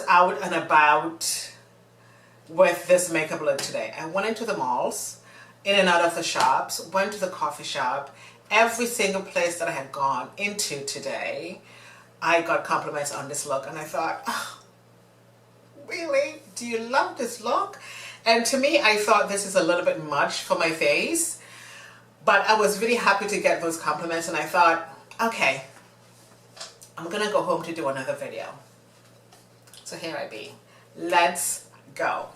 out and about with this makeup look today. I went into the malls, in and out of the shops, went to the coffee shop. Every single place that I had gone into today, I got compliments on this look, and I thought, oh, really? Do you love this look? And to me, I thought this is a little bit much for my face, but I was really happy to get those compliments, and I thought, okay, I'm gonna go home to do another video. So here I be. Let's go.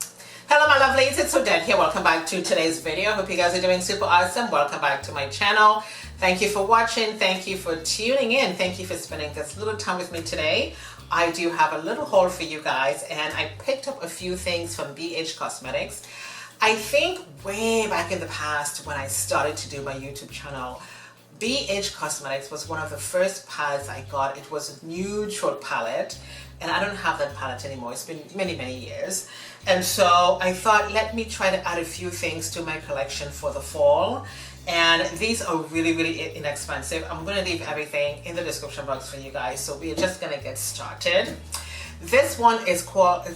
Hello my lovelies, it's Odette here. Welcome back to today's video. Hope you guys are doing super awesome. Welcome back to my channel. Thank you for watching. Thank you for tuning in. Thank you for spending this little time with me today. I do have a little haul for you guys, and I picked up a few things from Bhcosmetics. I think way back in the past when I started to do my YouTube channel, Bhcosmetics was one of the first palettes I got. It was a neutral palette, and I don't have that palette anymore. It's been many years. And so I thought, let me try to add a few things to my collection for the fall. And these are really inexpensive. I'm going to leave everything in the description box for you guys. So we're just going to get started. This one is called,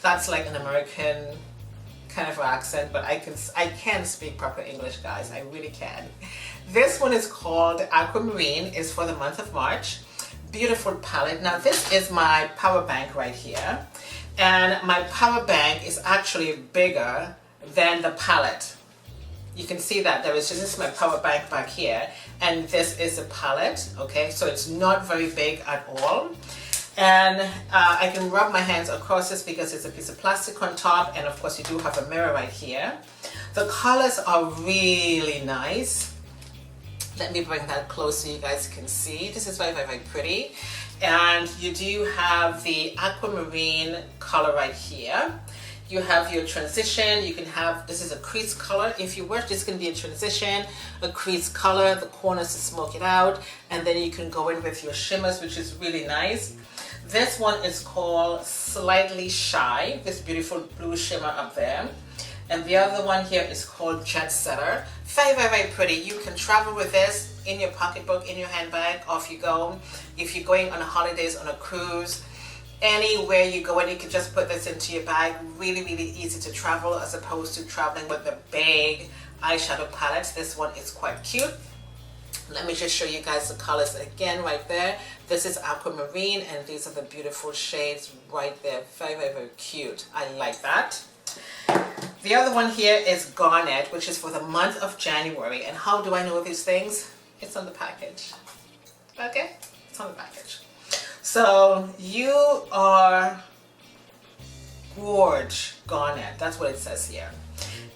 that's like an American kind of accent, but I can speak proper English, guys. I really can. This one is called Aquamarine. It's for the month of March. Beautiful palette. Now this is my power bank right here, and my power bank is actually bigger than the palette. You can see that there is just, this is my power bank back here, and this is the palette. Okay, so it's not very big at all, and I can rub my hands across this because it's a piece of plastic on top, and of course you do have a mirror right here. The colors are really nice. Let me bring that close so you guys can see. This is very pretty. And you do have the aquamarine color right here. You have your transition. You can have, this is a crease color. If you wish, this can be a transition, a crease color, the corners to smoke it out. And then you can go in with your shimmers, which is really nice. This one is called Slightly Shy, this beautiful blue shimmer up there. And the other one here is called Jet Setter. Very pretty. You can travel with this in your pocketbook, in your handbag, off you go. If you're going on holidays, on a cruise, anywhere you go, and you can just put this into your bag. Really easy to travel as opposed to traveling with the big eyeshadow palettes. This one is quite cute. Let me just show you guys the colors again right there. This is Aquamarine, and these are the beautiful shades right there. Very cute. I like that. The other one here is Garnet, which is for the month of January. And how do I know these things? It's on the package. Okay? It's on the package. So you are gorge Garnet. That's what it says here.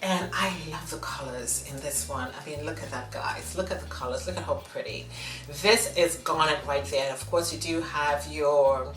And I love the colors in this one. I mean, look at that, guys. Look at the colors. Look at how pretty. This is Garnet right there. And of course, you do have your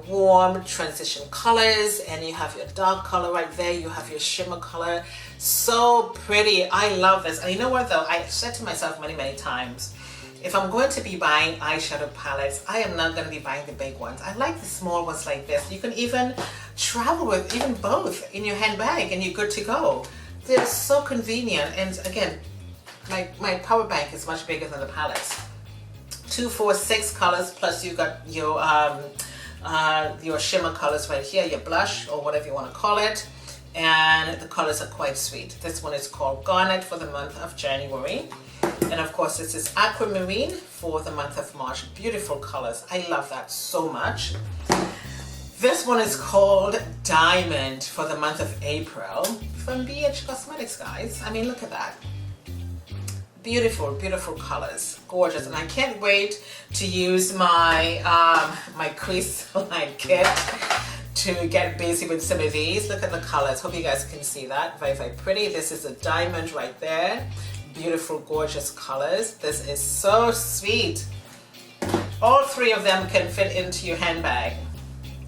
warm transition colors, and you have your dark color right there. You have your shimmer color. So pretty. I love this. And you know what though? I said to myself many times, if I'm going to be buying eyeshadow palettes, I am not going to be buying the big ones. I like the small ones like this. You can even travel with even both in your handbag, and you're good to go. They're so convenient. And again, my power bank is much bigger than the palettes. 2, 4, 6 colors, plus you got your shimmer colors right here, your blush or whatever you want to call it, and the colors are quite sweet. This one is called Garnet for the month of January, and of course this is Aquamarine for the month of March. Beautiful colors. I love that so much. This one is called Diamond for the month of April from Bhcosmetics, guys. I mean, look at that. Beautiful colors, gorgeous, and I can't wait to use my my crease line kit to get busy with some of these. Look at the colors. Hope you guys can see that. Very pretty. This is a diamond right there. Beautiful, gorgeous colors. This is so sweet. All 3 of them can fit into your handbag.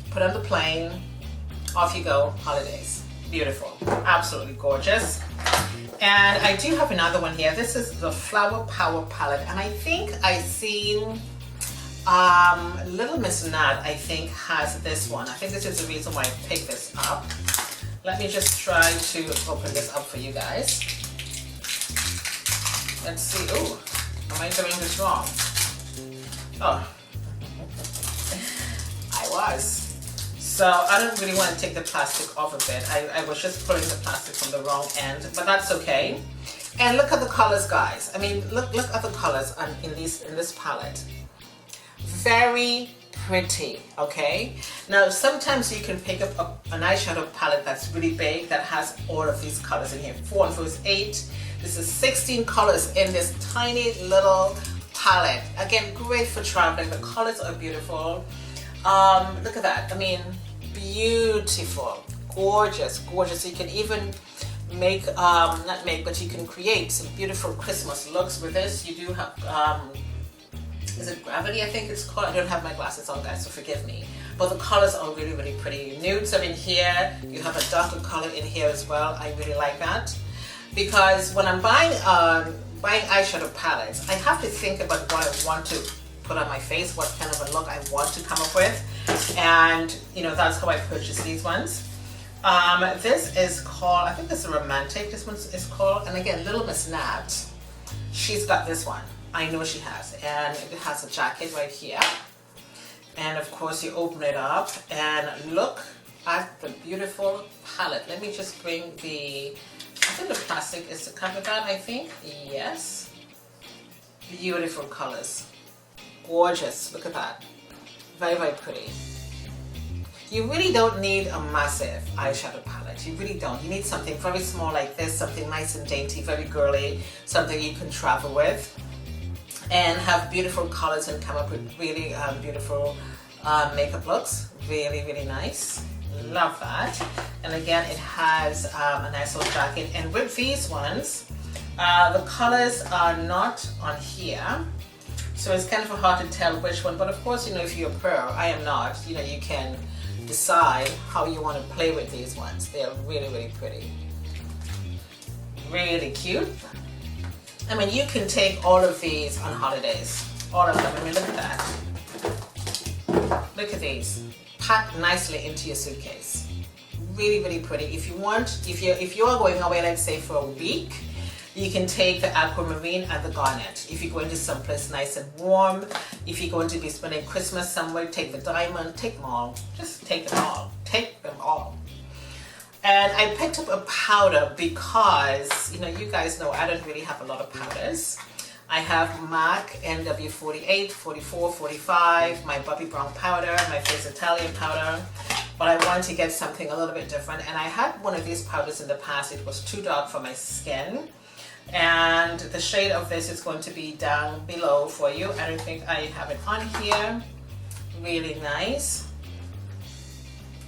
Put on the plane. Off you go. Holidays. Beautiful. Absolutely gorgeous. And I do have another one here. This is the Flower Power Palette, and I think I seen Little Miss Nat, I think, has this one. I think this is the reason why I picked this up. Let me just try to open this up for you guys. Let's see. Oh, am I doing this wrong? Oh, was. So I don't really want to take the plastic off of it. I was just pulling the plastic from the wrong end, but that's okay. And look at the colors, guys. I mean, look at the colors in this palette. Very pretty, okay? Now, sometimes you can pick up an eyeshadow palette that's really big that has all of these colors in here. 4 and 4 is 8. This is 16 colors in this tiny little palette. Again, great for traveling. The colors are beautiful. Look at that. I mean, beautiful, gorgeous, gorgeous. You can even make, not make, but you can create some beautiful Christmas looks with this. You do have, is it Gravity, I think it's called? I don't have my glasses on, guys, so forgive me. But the colors are really, really pretty. Nudes are in here. You have a darker color in here as well. I really like that. Because when I'm buying eyeshadow palettes, I have to think about what I want to put on my face, what kind of a look I want to come up with. And, you know, that's how I purchase these ones. This is called, I think this is Romantic, this one is called. And again, Little Miss Nat, she's got this one. I know she has, and it has a jacket right here. And of course you open it up and look at the beautiful palette. Let me just bring I think the plastic is to cover that, I think. Yes. Beautiful colors. Gorgeous, look at that. Very, very pretty. You really don't need a massive eyeshadow palette. You really don't. You need something very small like this, something nice and dainty, very girly, something you can travel with. And have beautiful colors and come up with really beautiful makeup looks. Really, really nice. Love that. And again, it has a nice little jacket. And with these ones, the colors are not on here. So it's kind of hard to tell which one. But of course, you know, if you're a pro, I am not, you know, you can decide how you want to play with these ones. They're really, really pretty. Really cute. I mean, you can take all of these on holidays. All of them. I mean, look at that. Look at these. Packed nicely into your suitcase. Really, really pretty. If you want, if you're going away, let's say for a week, you can take the Aquamarine and the Garnet. If you're going to someplace nice and warm, if you're going to be spending Christmas somewhere, take the Diamond, take them all. Just take them all. Take them all. And I picked up a powder because, you know, you guys know I don't really have a lot of powders. I have MAC NW48, 44, 45, my Bobbi Brown powder, my Face Italian powder. But I wanted to get something a little bit different. And I had one of these powders in the past. It was too dark for my skin. And the shade of this is going to be down below for you. I don't think I have it on here. Really nice.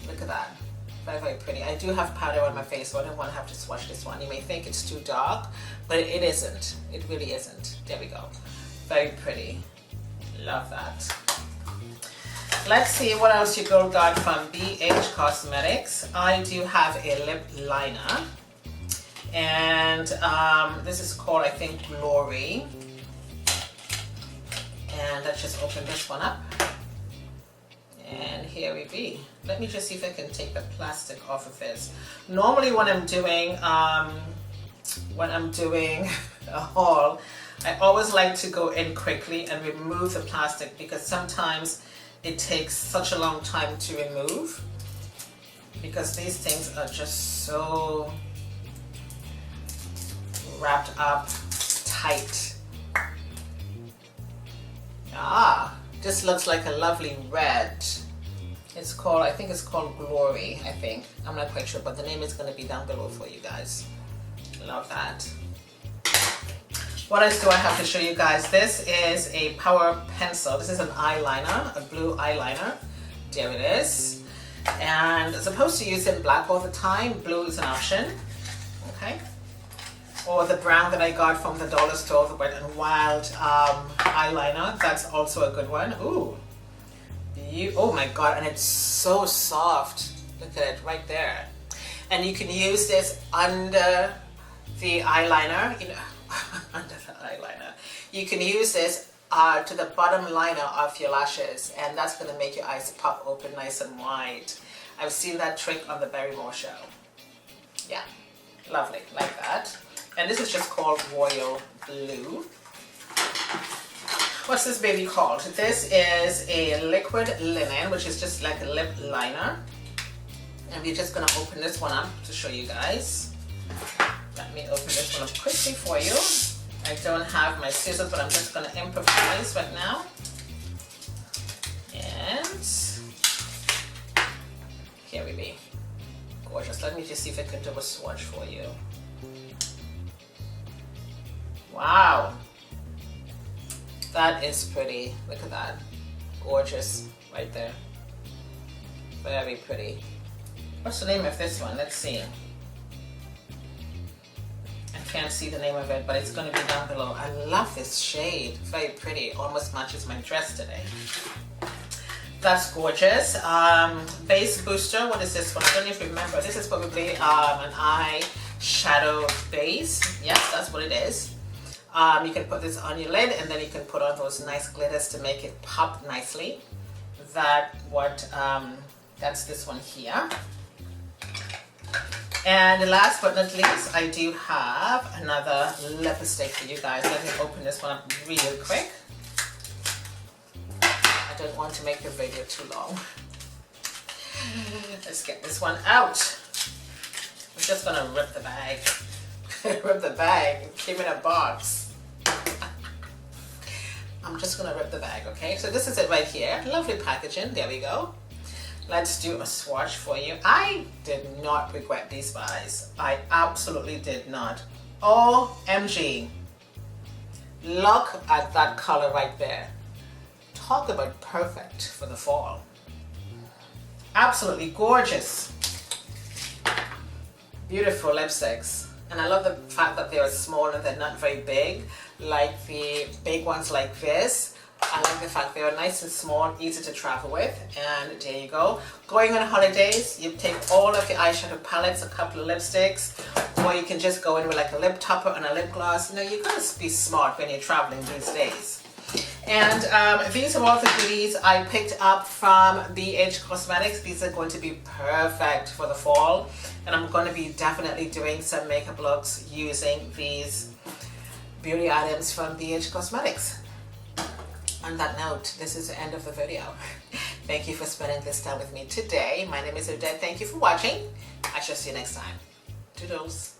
Look at that. Very, very pretty. I do have powder on my face, so I don't want to have to swatch this one. You may think it's too dark, but it isn't. It really isn't. There we go. Very pretty. Love that. Let's see what else you girl got from Bhcosmetics. I do have a lip liner. And this is called, I think, Glory. And let's just open this one up. And here we be. Let me just see if I can take the plastic off of this. Normally when I'm doing a haul, I always like to go in quickly and remove the plastic because sometimes it takes such a long time to remove because these things are just so wrapped up tight. This looks like a lovely red. It's called, I think it's called Glory, I think. I'm not quite sure, but the name is going to be down below for you guys. Love that. What else do I have to show you guys? This is a power pencil. This is an eyeliner, a blue eyeliner. There it is. And as opposed to using black all the time, blue is an option. Okay. Or the brown that I got from the dollar store, the Wet n Wild eyeliner. That's also a good one. Ooh. Oh my god, and it's so soft. Look at it right there. And you can use this under the eyeliner, you know, under the eyeliner. You can use this to the bottom liner of your lashes, and that's going to make your eyes pop open nice and wide. I've seen that trick on the Barrymore show. Yeah, lovely, like that. And this is just called Royal Blue. What's this baby called? This is a liquid linen, which is just like a lip liner. And we're just gonna open this one up to show you guys. Let me open this one up quickly for you. I don't have my scissors, but I'm just gonna improvise right now. And here we be. Gorgeous. Let me just see if I can do a swatch for you. Wow. That is pretty. Look at that. Gorgeous. Right there. Very pretty. What's the name of this one? Let's see. I can't see the name of it, but it's going to be down below. I love this shade. Very pretty. Almost matches my dress today. That's gorgeous. Base booster. What is this one? I don't even remember. This is probably an eye shadow base. Yes, that's what it is. You can put this on your lid, and then you can put on those nice glitters to make it pop nicely. That's this one here. And last but not least, I do have another lipstick for you guys. Let me open this one up real quick. I don't want to make the video too long. Let's get this one out. I'm just gonna rip the bag. Rip the bag. It came in a box. I'm just gonna rip the bag, okay? So this is it right here. Lovely packaging. There we go. Let's do a swatch for you. I did not regret these buys. I absolutely did not. OMG. Look at that color right there. Talk about perfect for the fall. Absolutely gorgeous. Beautiful lipsticks. And I love the fact that they are small and they're not very big, like the big ones like this. I like the fact they are nice and small, easy to travel with, and there you go. Going on holidays, you take all of your eyeshadow palettes, a couple of lipsticks, or you can just go in with like a lip topper and a lip gloss. You know, you gotta be smart when you're traveling these days. And these are all the goodies I picked up from Bhcosmetics. These are going to be perfect for the fall, and I'm going to be definitely doing some makeup looks using these beauty items from Bhcosmetics. On that note, this is the end of the video. Thank you for spending this time with me today. My name is Odette. Thank you for watching. I shall see you next time. Toodles.